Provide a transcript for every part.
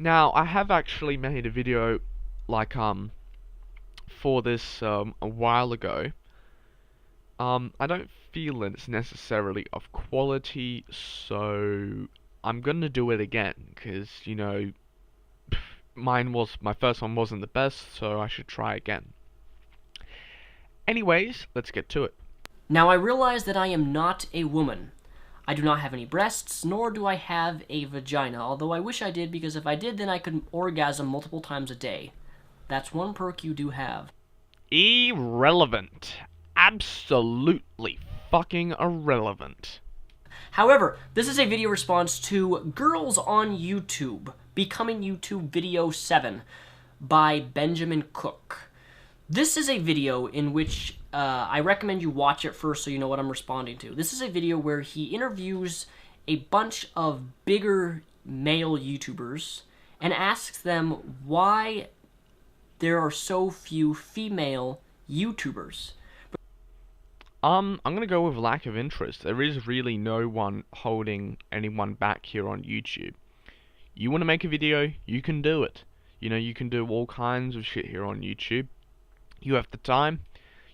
Now, I have actually made a video, like, for this, a while ago. I don't feel that it's necessarily of quality, so I'm gonna do it again, because, my first one wasn't the best, so I should try again. Anyways, let's get to it. Now I realize that I am not a woman. I do not have any breasts, nor do I have a vagina, although I wish I did, because if I did, then I could orgasm multiple times a day. That's one perk you do have. Irrelevant. Absolutely fucking irrelevant. However, this is a video response to Girls on YouTube, Becoming YouTube Video 7 by Benjamin Cook. This is a video in which I recommend you watch it first so you know what I'm responding to. This is a video where he interviews a bunch of bigger male YouTubers and asks them why there are so few female YouTubers. I'm gonna go with lack of interest. There is really no one holding anyone back here on YouTube. You wanna make a video, you can do it. You can do all kinds of shit here on YouTube. You have the time,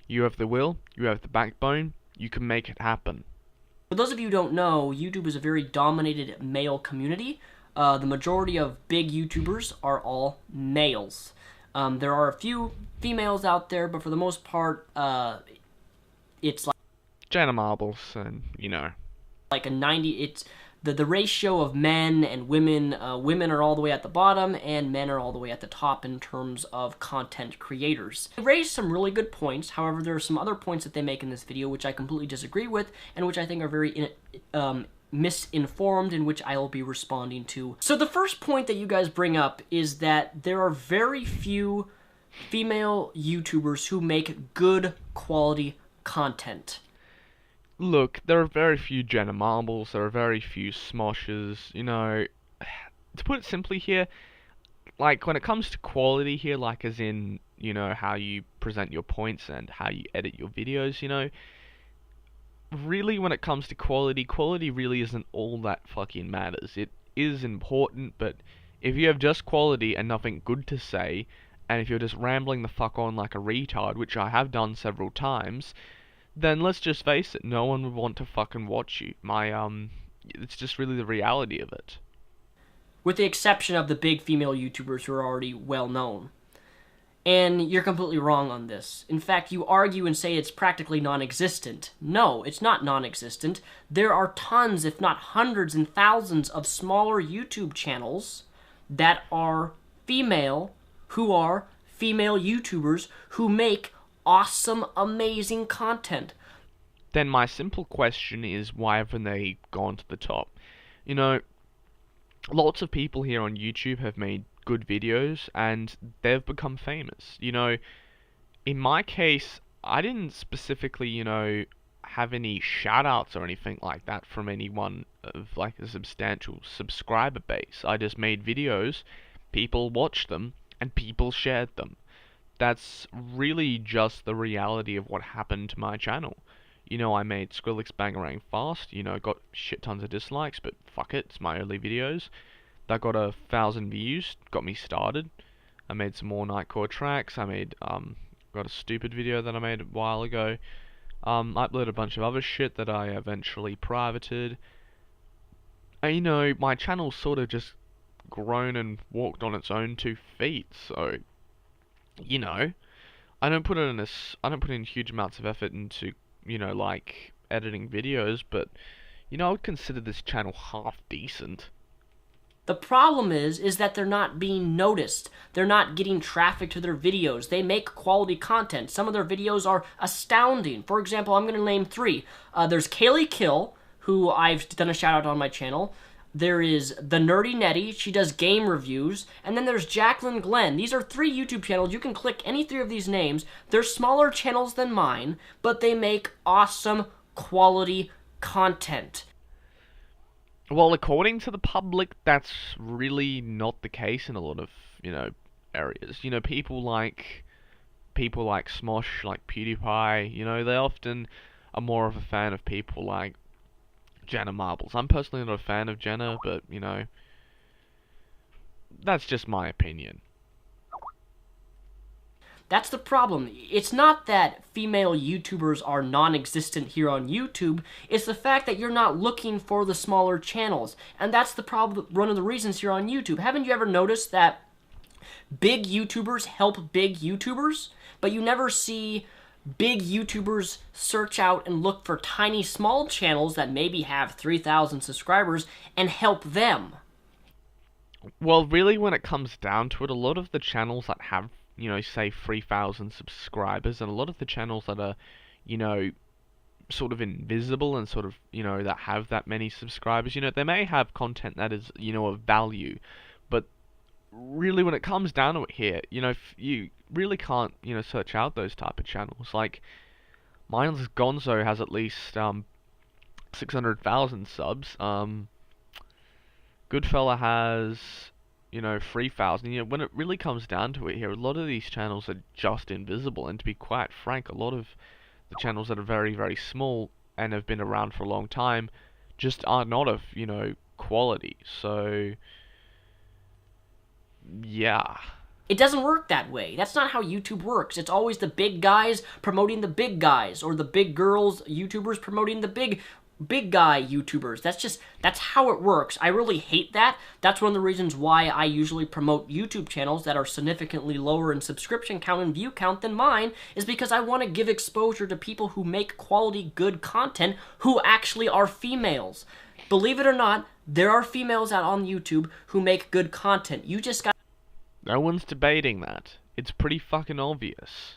you have the will, you have the backbone, you can make it happen. For those of you who don't know, YouTube is a very dominated male community. The majority of big YouTubers are all males. There are a few females out there, but for the most part, it's Jenna Marbles, and like a 90. It's the ratio of men and women. Women are all the way at the bottom, and men are all the way at the top in terms of content creators. They raise some really good points. However, there are some other points that they make in this video which I completely disagree with, and which I think are very misinformed, in which I will be responding to. So the first point that you guys bring up is that there are very few female YouTubers who make good quality content. Look, there are very few Jenna Marbles, there are very few Smoshes, to put it simply here, like, when it comes to quality here, like, as in, how you present your points and how you edit your videos, really, when it comes to quality really isn't all that fucking matters. It is important, but if you have just quality and nothing good to say, and if you're just rambling the fuck on like a retard, which I have done several times, then let's just face it, no one would want to fucking watch you. It's just really the reality of it. With the exception of the big female YouTubers who are already well known. And you're completely wrong on this. In fact, you argue and say it's practically non-existent. No, it's not non-existent. There are tons, if not hundreds and thousands of smaller YouTube channels that are female, who are female YouTubers who make awesome, amazing content. Then my simple question is, why haven't they gone to the top? Lots of people here on YouTube have made good videos and they've become famous. In my case, I didn't specifically, have any shoutouts or anything like that from anyone of like a substantial subscriber base. I just made videos, people watched them, and people shared them. That's really just the reality of what happened to my channel. I made Skrillex Bangarang Fast, got shit tons of dislikes, but fuck it, it's my early videos. That got 1,000 views, got me started. I made some more Nightcore tracks, I made, got a stupid video that I made a while ago. I uploaded a bunch of other shit that I eventually privated. And my channel's sort of just grown and walked on its own 2 feet, so I don't put in huge amounts of effort into, like editing videos, but I would consider this channel half decent. The problem is that they're not being noticed. They're not getting traffic to their videos. They make quality content. Some of their videos are astounding. For example, I'm going to name 3. There's Kaylee Kill, who I've done a shout out on my channel. There is The Nerdy Netty, she does game reviews, and then there's Jacqueline Glenn. These are 3 YouTube channels. You can click any 3 of these names. They're smaller channels than mine, but they make awesome quality content. Well, according to the public, that's really not the case in a lot of, areas. People like Smosh, like PewDiePie, they often are more of a fan of people like Jenna Marbles. I'm personally not a fan of Jenna, but, that's just my opinion. That's the problem. It's not that female YouTubers are non-existent here on YouTube. It's the fact that you're not looking for the smaller channels. And that's the problem, one of the reasons here on YouTube. Haven't you ever noticed that big YouTubers help big YouTubers, but you never see big YouTubers search out and look for tiny small channels that maybe have 3,000 subscribers and help them? Well, really, when it comes down to it, a lot of the channels that have, say 3,000 subscribers, and a lot of the channels that are, you know, sort of invisible and sort of, that have that many subscribers, they may have content that is, of value, but really when it comes down to it here, you really can't, search out those type of channels. Like, Mindless Gonzo has at least, 600,000 subs, Goodfella has, 3,000. When it really comes down to it here, a lot of these channels are just invisible, and to be quite frank, a lot of the channels that are very, very small and have been around for a long time just are not of, quality. So, yeah. It doesn't work that way. That's not how YouTube works. It's always the big guys promoting the big guys, or the big girls YouTubers promoting the big guy YouTubers. That's how it works. I really hate that. That's one of the reasons why I usually promote YouTube channels that are significantly lower in subscription count and view count than mine, is because I want to give exposure to people who make quality, good content who actually are females. Believe it or not, there are females out on YouTube who make good content. You just got No one's debating that. It's pretty fucking obvious.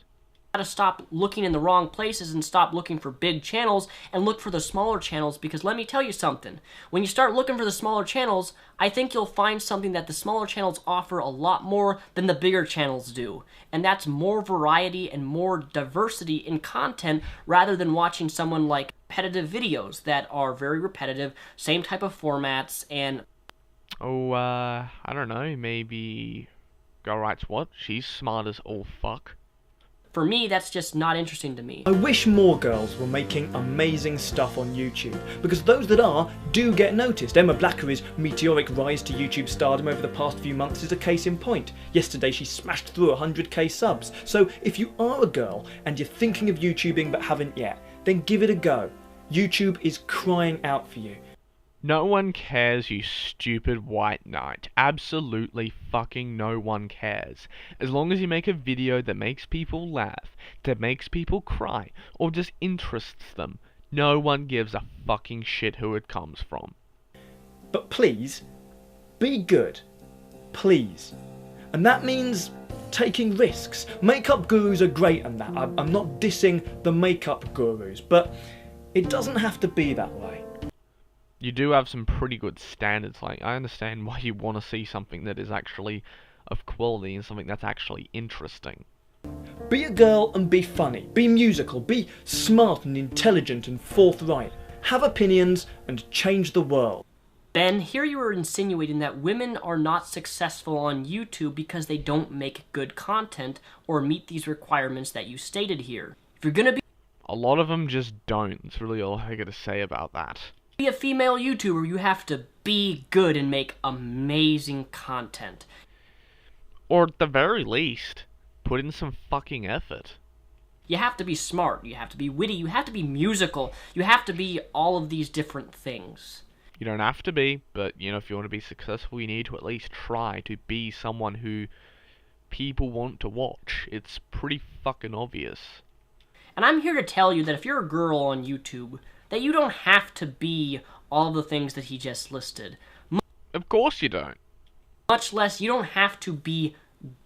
to stop looking in the wrong places and stop looking for big channels and look for the smaller channels, because let me tell you something. When you start looking for the smaller channels, I think you'll find something that the smaller channels offer a lot more than the bigger channels do. And that's more variety and more diversity in content, rather than watching someone like repetitive videos that are very repetitive, same type of formats, and I don't know, maybe Girl Writes What? She's smart as all fuck. for me, that's just not interesting to me. I wish more girls were making amazing stuff on YouTube, because those that are do get noticed. Emma Blackery's meteoric rise to YouTube stardom over the past few months is a case in point. Yesterday she smashed through 100k subs. So if you are a girl and you're thinking of YouTubing but haven't yet, then give it a go. YouTube is crying out for you. No one cares, you stupid white knight. Absolutely fucking no one cares. As long as you make a video that makes people laugh, that makes people cry, or just interests them, no one gives a fucking shit who it comes from. But please, be good. Please. And that means taking risks. Makeup gurus are great and that. I'm not dissing the makeup gurus, but it doesn't have to be that way. You do have some pretty good standards. Like, I understand why you want to see something that is actually of quality and something that's actually interesting. Be a girl and be funny. Be musical. Be smart and intelligent and forthright. Have opinions and change the world. Ben, here you are insinuating that women are not successful on YouTube because they don't make good content or meet these requirements that you stated here. If you're gonna be A lot of them just don't. That's really all I gotta say about that. a female YouTuber, you have to be good and make amazing content. Or at the very least, put in some fucking effort. You have to be smart, you have to be witty, you have to be musical, you have to be all of these different things. You don't have to be, but, if you want to be successful, you need to at least try to be someone who people want to watch. It's pretty fucking obvious. And I'm here to tell you that if you're a girl on YouTube, that you don't have to be all the things that he just listed. Of course you don't. Much less, you don't have to be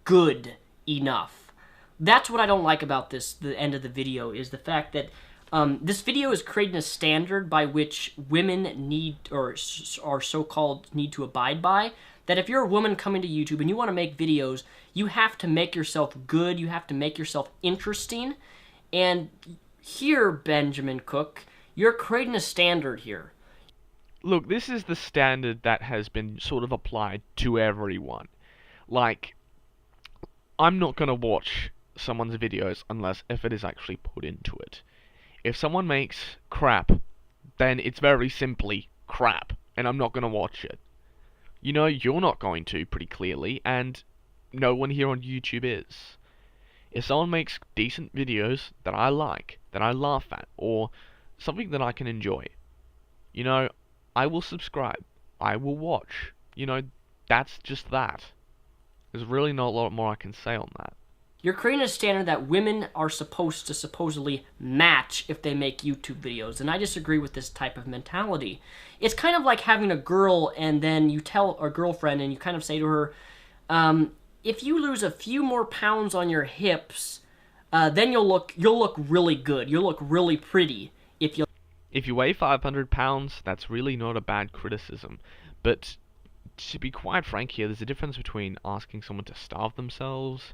good enough. That's what I don't like about the end of the video, is the fact that this video is creating a standard by which women need, or are so-called need to abide by, that if you're a woman coming to YouTube and you want to make videos, you have to make yourself good, you have to make yourself interesting, and here, Benjamin Cook, you're creating a standard here. Look, this is the standard that has been sort of applied to everyone. Like, I'm not gonna watch someone's videos unless if it is actually put into it. If someone makes crap, then it's very simply crap, and I'm not gonna watch it. You know, you're not going to, pretty clearly, and no one here on YouTube is. If someone makes decent videos that I like, that I laugh at, or something that I can enjoy, you know, I will subscribe. I will watch. You know, that's just that. There's really not a lot more I can say on that. You're creating a standard that women are supposed to supposedly match if they make YouTube videos, and I disagree with this type of mentality. It's kind of like having a girl and then you tell a girlfriend and you kind of say to her, if you lose a few more pounds on your hips, then you'll look really good. You'll look really pretty If you weigh 500 pounds, that's really not a bad criticism. But to be quite frank here, there's a difference between asking someone to starve themselves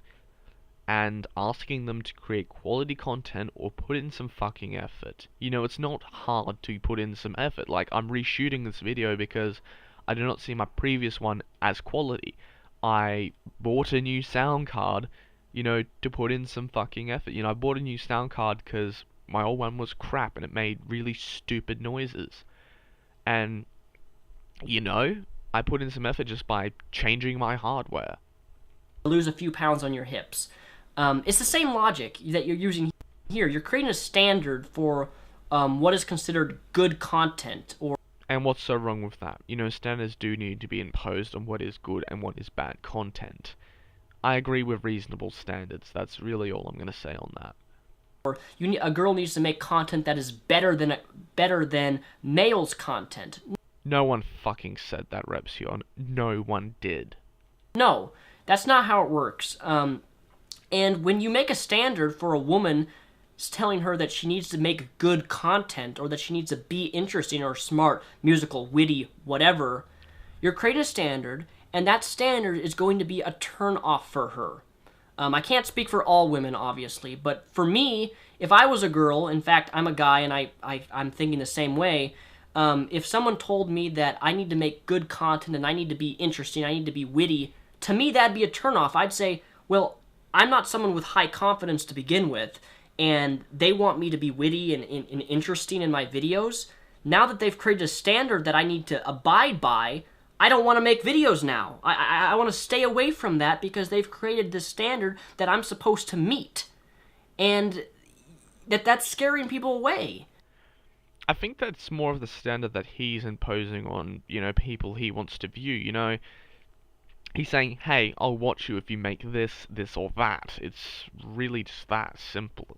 and asking them to create quality content or put in some fucking effort. You know, it's not hard to put in some effort. Like, I'm reshooting this video because I do not see my previous one as quality. I bought a new sound card, you know, to put in some fucking effort. You know, I bought a new sound card because my old one was crap and it made really stupid noises. And, you know, I put in some effort just by changing my hardware. lose a few pounds on your hips. It's the same logic that you're using here. You're creating a standard for what is considered good content. And what's so wrong with that? You know, standards do need to be imposed on what is good and what is bad content. I agree with reasonable standards. That's really all I'm going to say on that. Or a girl needs to make content that is better than male's content. No one fucking said that, Repsion. No one did. No, that's not how it works. And when you make a standard for a woman telling her that she needs to make good content or that she needs to be interesting or smart, musical, witty, whatever, you're creating a standard, and that standard is going to be a turn-off for her. I can't speak for all women, obviously, but for me, if I was a girl, in fact, I'm a guy and I'm thinking the same way, if someone told me that I need to make good content and I need to be interesting, I need to be witty, to me that'd be a turn-off. I'd say, well, I'm not someone with high confidence to begin with, and they want me to be witty and interesting in my videos. Now that they've created a standard that I need to abide by, I don't want to make videos now. I want to stay away from that because they've created this standard that I'm supposed to meet. And that's scaring people away. I think that's more of the standard that he's imposing on, you know, people he wants to view, you know. He's saying, hey, I'll watch you if you make this, this, or that. It's really just that simple.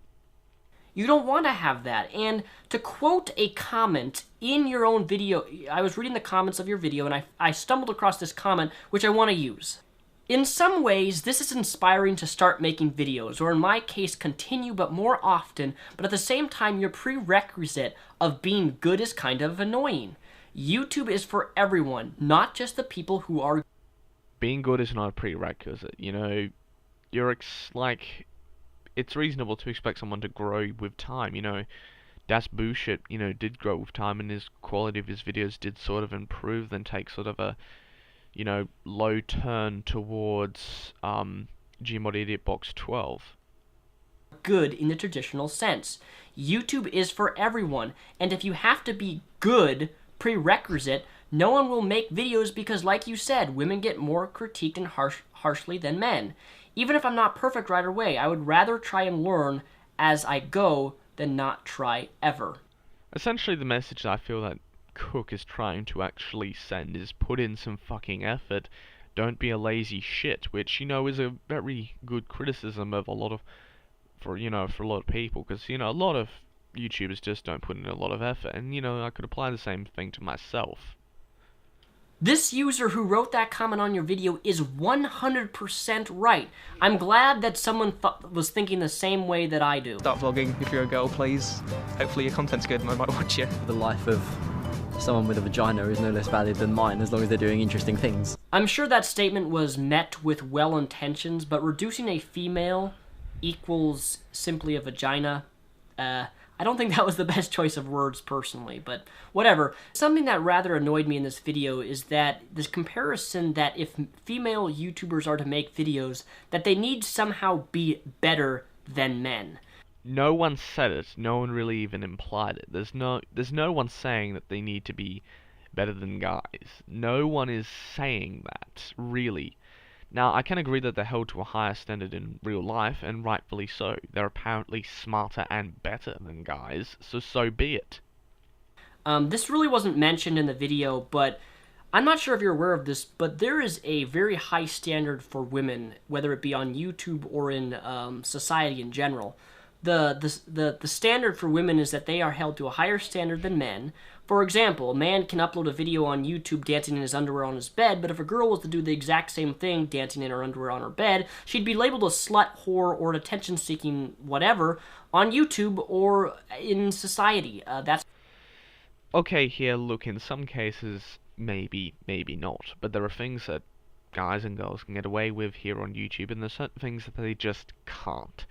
You don't want to have that. And to quote a comment in your own video, I was reading the comments of your video and I stumbled across this comment which I want to use. In some ways, this is inspiring to start making videos, or in my case, continue but more often, but at the same time, your prerequisite of being good is kind of annoying. YouTube is for everyone, not just the people who are. Being good is not a prerequisite, you know. It's reasonable to expect someone to grow with time, you know. Das Bullshit, you know, did grow with time, and his quality of his videos did sort of improve, then take sort of a, you know, low turn towards Gmod Idiot Box 12. Good in the traditional sense. YouTube is for everyone, and if you have to be good, prerequisite, no one will make videos because, like you said, women get more critiqued and harshly than men. Even if I'm not perfect right away, I would rather try and learn as I go than not try ever. Essentially, the message I feel that Cook is trying to actually send is put in some fucking effort, don't be a lazy shit, which, you know, is a very good criticism of a lot of people, because, you know, a lot of YouTubers just don't put in a lot of effort, and, you know, I could apply the same thing to myself. This user who wrote that comment on your video is 100% right. I'm glad that someone was thinking the same way that I do. Start vlogging if you're a girl, please. Hopefully your content's good and I might watch you. The life of someone with a vagina is no less valid than mine as long as they're doing interesting things. I'm sure that statement was met with well intentions, but reducing a female equals simply a vagina, I don't think that was the best choice of words personally, but whatever. Something that rather annoyed me in this video is that this comparison that if female YouTubers are to make videos, that they need to somehow be better than men. No one said it. No one really even implied it. There's no one saying that they need to be better than guys. No one is saying that, really. Now, I can agree that they're held to a higher standard in real life, and rightfully so. They're apparently smarter and better than guys, so be it. This really wasn't mentioned in the video, but I'm not sure if you're aware of this, but there is a very high standard for women, whether it be on YouTube or in society in general. The standard for women is that they are held to a higher standard than men. For example, a man can upload a video on YouTube dancing in his underwear on his bed, but if a girl was to do the exact same thing, dancing in her underwear on her bed, she'd be labeled a slut, whore, or an attention-seeking whatever on YouTube or in society. That's Okay, here, look, in some cases, maybe not, but there are things that guys and girls can get away with here on YouTube, and there's certain things that they just can't.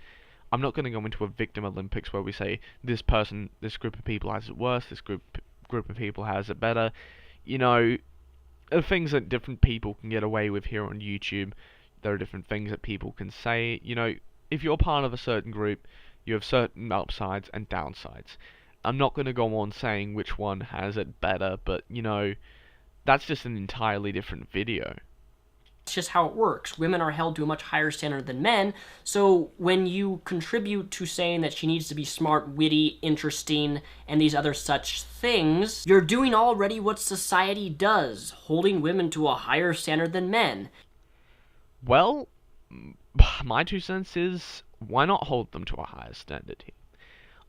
I'm not going to go into a victim Olympics where we say this group of people has it worse, this group of people has it better. You know, there are things that different people can get away with here on YouTube. There are different things that people can say. You know, if you're part of a certain group, you have certain upsides and downsides. I'm not going to go on saying which one has it better, but, you know, that's just an entirely different video. just how it works. Women are held to a much higher standard than men, so when you contribute to saying that she needs to be smart, witty, interesting, and these other such things, you're doing already what society does, holding women to a higher standard than men. Well, my 2 cents is, why not hold them to a higher standard here?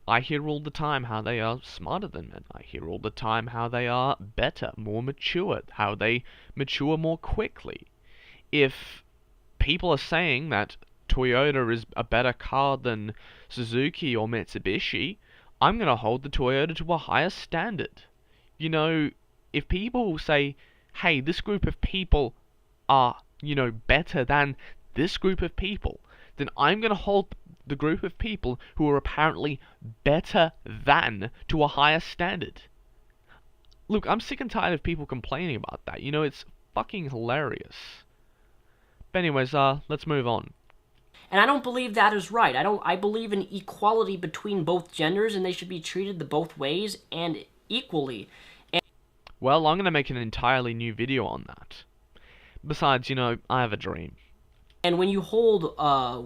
I hear all the time how they are smarter than men. I hear all the time how they are better, more mature, how they mature more quickly. If people are saying that Toyota is a better car than Suzuki or Mitsubishi, I'm going to hold the Toyota to a higher standard. You know, if people say, hey, this group of people are, you know, better than this group of people, then I'm going to hold the group of people who are apparently better than to a higher standard. Look, I'm sick and tired of people complaining about that. You know, it's fucking hilarious. But anyways, let's move on. And I don't believe that is right. I believe in equality between both genders, and they should be treated the both ways and equally. Well, I'm going to make an entirely new video on that. Besides, you know, I have a dream. And when you hold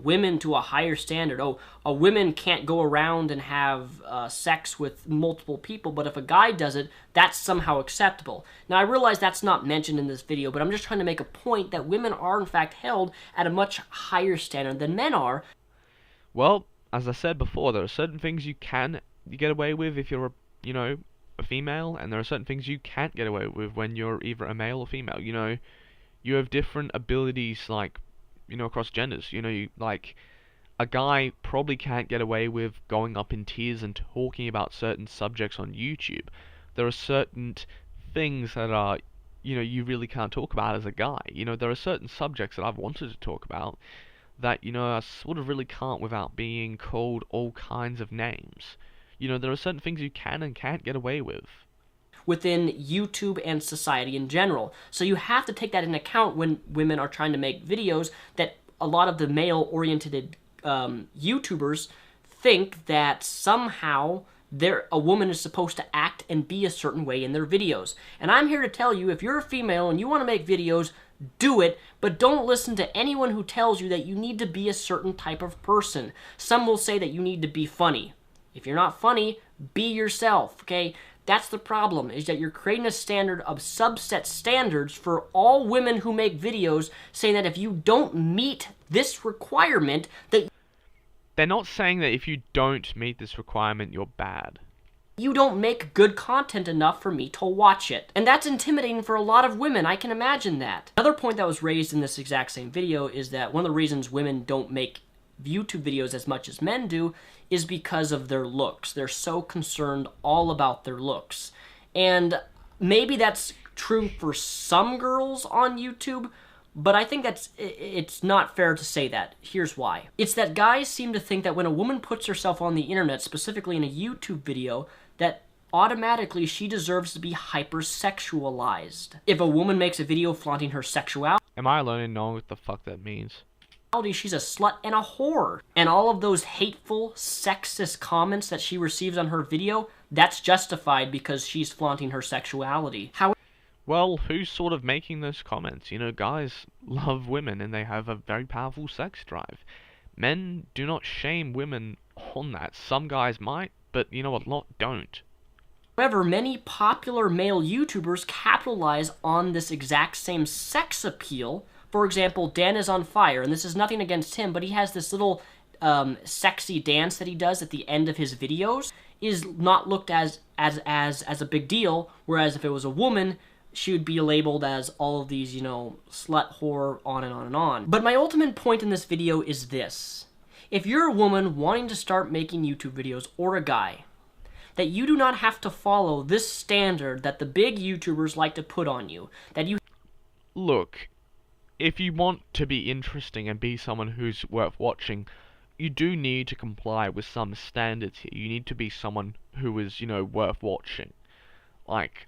women to a higher standard, a woman can't go around and have sex with multiple people, but if a guy does it, that's somehow acceptable. Now, I realize that's not mentioned in this video, but I'm just trying to make a point that women are, in fact, held at a much higher standard than men are. Well, as I said before, there are certain things you get away with if you're, a female, and there are certain things you can't get away with when you're either a male or female. You know, you have different abilities, like, across genders. Like, a guy probably can't get away with going up in tears and talking about certain subjects on YouTube. There are certain things that are, you really can't talk about as a guy. There are certain subjects that I've wanted to talk about that, I sort of really can't without being called all kinds of names. There are certain things you can and can't get away with within YouTube and society in general. So you have to take that into account when women are trying to make videos, that a lot of the male-oriented YouTubers think that somehow a woman is supposed to act and be a certain way in their videos. And I'm here to tell you, if you're a female and you want to make videos, do it, but don't listen to anyone who tells you that you need to be a certain type of person. Some will say that you need to be funny. If you're not funny, be yourself, okay? That's the problem, is that you're creating a standard of subset standards for all women who make videos, saying that if you don't meet this requirement, that they're not saying that if you don't meet this requirement, you're bad. You don't make good content enough for me to watch it. And that's intimidating for a lot of women, I can imagine that. Another point that was raised in this exact same video is that one of the reasons women don't make YouTube videos as much as men do is because of their looks. They're so concerned all about their looks. And maybe that's true for some girls on YouTube, but I think it's not fair to say that. Here's why. It's that guys seem to think that when a woman puts herself on the internet, specifically in a YouTube video, that automatically she deserves to be hypersexualized. If a woman makes a video flaunting her sexuality, am I alone in knowing what the fuck that means? She's a slut and a whore. And all of those hateful, sexist comments that she receives on her video, that's justified because she's flaunting her sexuality. Well, who's sort of making those comments? You know, guys love women and they have a very powerful sex drive. Men do not shame women on that. Some guys might, but you know, a lot don't. However, many popular male YouTubers capitalize on this exact same sex appeal. For example, Dan is on fire, and this is nothing against him, but he has this little sexy dance that he does at the end of his videos. Is not looked as a big deal, whereas if it was a woman, she would be labeled as all of these, you know, slut, whore, on and on and on. But my ultimate point in this video is this. If you're a woman wanting to start making YouTube videos, or a guy, that you do not have to follow this standard that the big YouTubers like to put on you. That you Look, if you want to be interesting and be someone who's worth watching, you do need to comply with some standards here. You need to be someone who is, you know, worth watching. Like,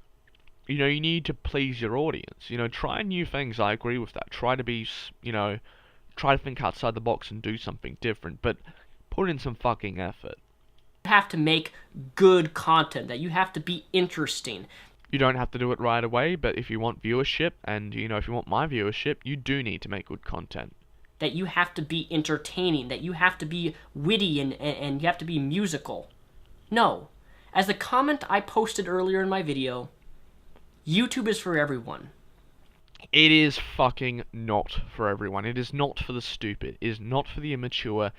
you know, you need to please your audience. You know, try new things, I agree with that. Try to be, you know, try to think outside the box and do something different, but put in some fucking effort. have to make good content, that you have to be interesting. You don't have to do it right away, but if you want viewership, and, you know, if you want my viewership, you do need to make good content. That you have to be entertaining, that you have to be witty and you have to be musical. No. As the comment I posted earlier in my video, YouTube is for everyone. It is fucking not for everyone. It is not for the stupid. It is not for the immature.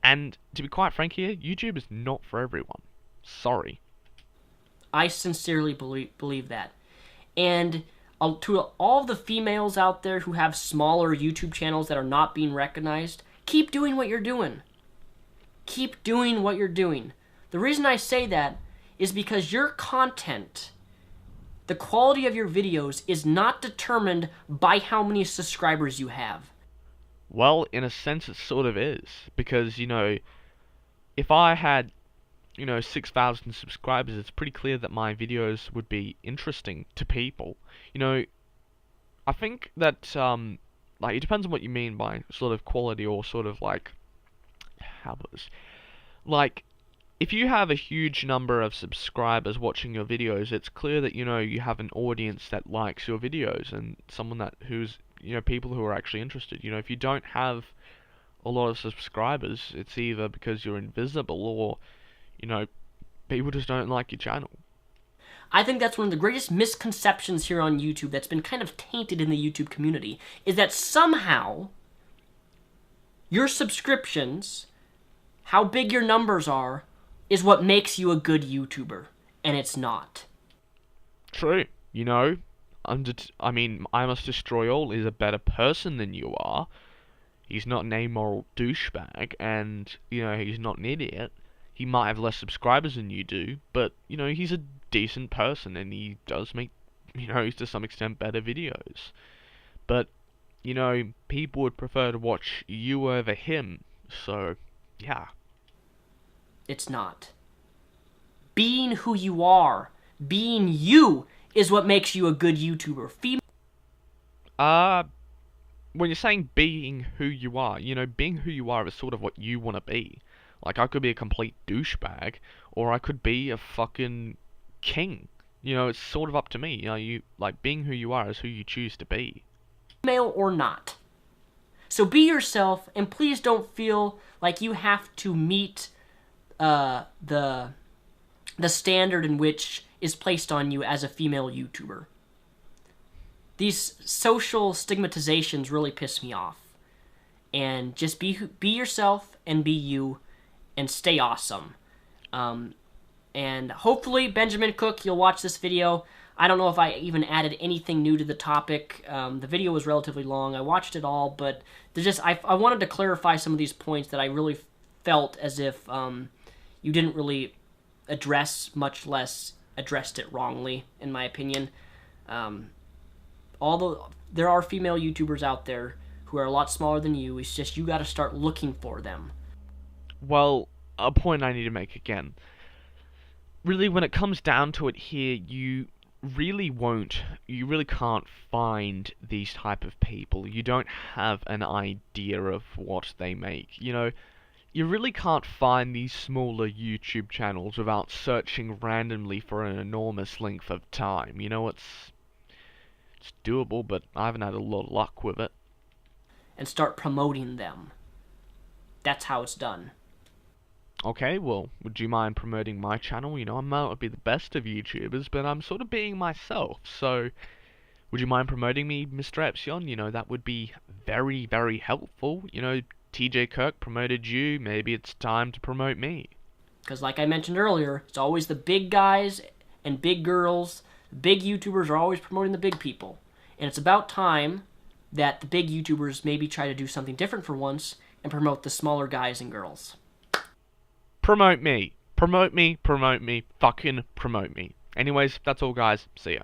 And to be quite frank here, YouTube is not for everyone. Sorry. I sincerely believe that. And to all of the females out there who have smaller YouTube channels that are not being recognized, keep doing what you're doing. Keep doing what you're doing. The reason I say that is because your content, the quality of your videos, is not determined by how many subscribers you have. Well, in a sense it sort of is. Because, you know, if I had, you know, 6,000 subscribers, it's pretty clear that my videos would be interesting to people. You know, I think that, like, it depends on what you mean by sort of quality or sort of, like, how about this? Like, if you have a huge number of subscribers watching your videos, it's clear that, you know, you have an audience that likes your videos and someone that who's, you know, people who are actually interested. You know, if you don't have a lot of subscribers, it's either because you're invisible or, you know, people just don't like your channel. I think that's one of the greatest misconceptions here on YouTube that's been kind of tainted in the YouTube community, is that somehow your subscriptions, how big your numbers are, is what makes you a good YouTuber, and it's not. True. You know, I mean, I Must Destroy All is a better person than you are. He's not an amoral douchebag, and, you know, he's not an idiot. He might have less subscribers than you do, but, you know, he's a decent person, and he does make, you know, to some extent better videos. But, you know, people would prefer to watch you over him, so, yeah. It's not. Being who you are, being you, is what makes you a good YouTuber. When you're saying being who you are, you know, being who you are is sort of what you want to be. Like, I could be a complete douchebag, or I could be a fucking king. You know, it's sort of up to me. You know, like, being who you are is who you choose to be. Female or not. So be yourself, and please don't feel like you have to meet the standard in which is placed on you as a female YouTuber. These social stigmatizations really piss me off. And just be yourself and be you and stay awesome. And hopefully, Benjamin Cook, you'll watch this video. I don't know if I even added anything new to the topic. The video was relatively long. I watched it all, but I wanted to clarify some of these points that I really felt as if you didn't really address, much less addressed it wrongly, in my opinion. Although there are female YouTubers out there who are a lot smaller than you, it's just you got to start looking for them. Well, a point I need to make again. Really, when it comes down to it here, you really can't find these type of people. You don't have an idea of what they make. You know, you really can't find these smaller YouTube channels without searching randomly for an enormous length of time. You know, it's doable, but I haven't had a lot of luck with it. And start promoting them. That's how it's done. Okay, well, would you mind promoting my channel? You know, I might not be the best of YouTubers, but I'm sort of being myself, so would you mind promoting me, Mr. Epsilon? You know, that would be very, very helpful. You know, TJ Kirk promoted you, maybe it's time to promote me. Because like I mentioned earlier, it's always the big guys and big girls. The big YouTubers are always promoting the big people. And it's about time that the big YouTubers maybe try to do something different for once and promote the smaller guys and girls. Promote me. Promote me, promote me, fucking promote me. Anyways, that's all guys. See ya.